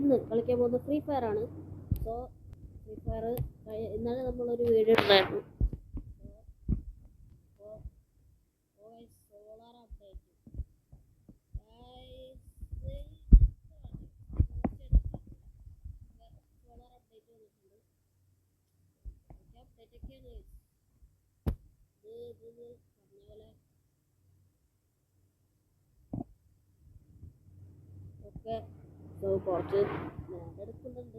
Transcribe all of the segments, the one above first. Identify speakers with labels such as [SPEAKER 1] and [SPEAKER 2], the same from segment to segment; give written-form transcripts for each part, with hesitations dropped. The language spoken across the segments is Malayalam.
[SPEAKER 1] ഇന്ന് കളിക്കാൻ പോകുന്ന ഫ്രീ ഫയർ ആണ്. സോ ഫ്രീ ഫയർ ഇന്നലെ നമ്മളൊരു വീഡിയോ ഇട്ടായിരുന്നു. സോളാർ അപ്ഡേറ്റ് ഒക്കെ കുറച്ച് എടുക്കുന്നുണ്ട്.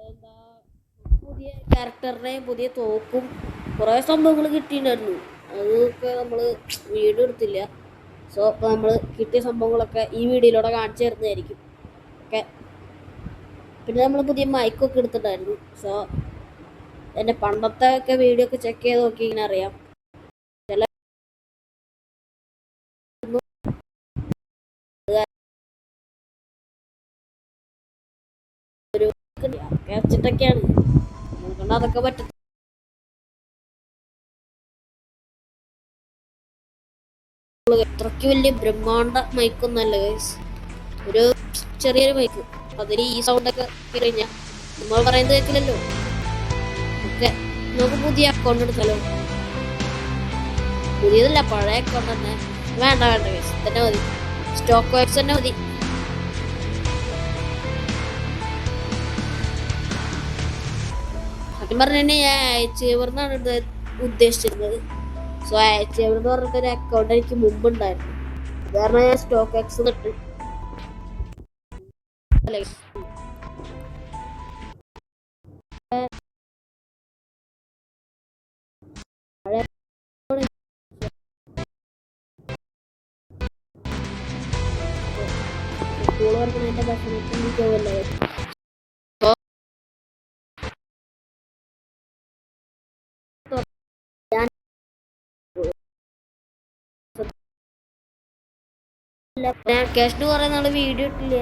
[SPEAKER 1] എന്താ പുതിയ ക്യാരക്ടറിനെയും പുതിയ തോക്കും കുറേ സംഭവങ്ങൾ കിട്ടിയിട്ടുണ്ടായിരുന്നു. അതൊക്കെ നമ്മൾ വീഡിയോ എടുത്തില്ല. സോ അപ്പോൾ നമ്മൾ കിട്ടിയ സംഭവങ്ങളൊക്കെ ഈ വീഡിയോയിലൂടെ കാണിച്ചു തരുന്നതായിരിക്കും. ഓക്കെ, പിന്നെ നമ്മൾ പുതിയ മൈക്കൊക്കെ എടുത്തിട്ടുണ്ടായിരുന്നു. സോ എൻ്റെ പണ്ടത്തെ ഒക്കെ വീഡിയോ ഒക്കെ ചെക്ക് ചെയ്ത് നോക്കി ഇങ്ങനെ അറിയാം. ചില ഒരു വെച്ചിട്ടൊക്കെയാണ് നമുക്കൊണ്ട് അതൊക്കെ പറ്റും. അത്രയ്ക്ക് വലിയ ബ്രഹ്മാണ്ട മൈക്കൊന്നല്ല ഗൈസ്, ഒരു ചെറിയൊരു മൈക്ക്. അതിന് ഈ സൗണ്ടൊക്കെ കഴിഞ്ഞാൽ നമ്മൾ പറയുന്നത് കേൾക്കില്ലല്ലോ. ഓക്കെ, നമുക്ക് പുതിയ അക്കൗണ്ട് എടുക്കാലോ. പുതിയതല്ല, പഴയ അക്കൗണ്ട് തന്നെ. വേണ്ട ഗൈസ്, തന്നെ മതി. സ്റ്റോക്ക് വൈബ്സ് തന്നെ മതി. സത്യം പറഞ്ഞു തന്നെ ഞാൻ അയച്ചേവർന്നാണ് ഉദ്ദേശിച്ചിരുന്നത്. സോ അയച്ചേവർ എന്ന് പറഞ്ഞിട്ടൊരു അക്കൗണ്ട് എനിക്ക് മുമ്പുണ്ടായിരുന്നു. കാരണം ഞാൻ സ്റ്റോക്ക് എക്സ് തൊട്ട് സ്കൂൾ വർക്കുന്നതിന്റെ ഭക്ഷണത്തിൽ പോവല്ലേ. വെക്കേഷന് കുറെ നാള് വീഡിയോ ഇട്ടില്ല.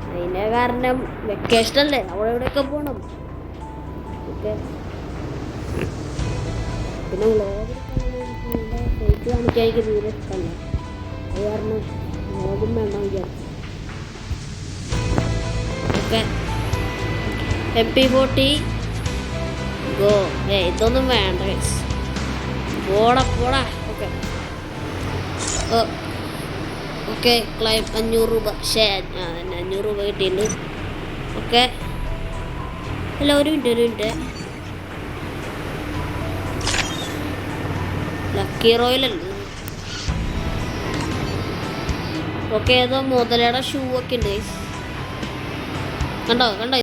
[SPEAKER 1] അതിന്റെ കാരണം വെക്കേഷൻ അല്ലേ, അവിടെ എവിടെയൊക്കെ പോകണം. ഓക്കെ, പിന്നെ വ്ളോഗ് ഫേക്ക് കാണിക്കാൻ എനിക്ക് തീരെ ഇഷ്ടമല്ല. അത് കാരണം വ്ളോഗും വേണം വിചാരിച്ചു. Okay, MP40 go. ഇതൊന്നും വേണ്ട ഗൈസ്, പോടാ. ഓക്കെ ഓക്കെ, ക്ലൈം 500 രൂപ. 500 രൂപ കിട്ടിയിട്ടുണ്ട്. ഓക്കെ, അല്ല ഒരു മിനിറ്റ്. ലക്കി റോയൽ അല്ലേ. ഓക്കെ, ഏതോ മുതലയുടെ ഷൂ ഒക്കെ ഉണ്ട്. കണ്ടോ ഇതാണ്.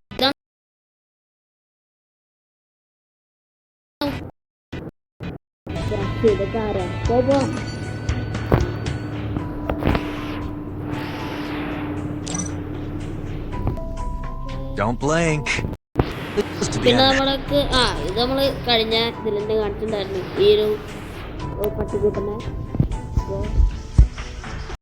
[SPEAKER 1] ഇതൊക്കെ ആരാ? പോ. പിന്നെ നമ്മൾക്ക് ഇത് നമ്മള് കഴിഞ്ഞ ഇതിലെന്നെ കാണിച്ചിട്ടുണ്ടായിരുന്നു, ഈ ഒരു പട്ടിക്കൂട്ടനെ.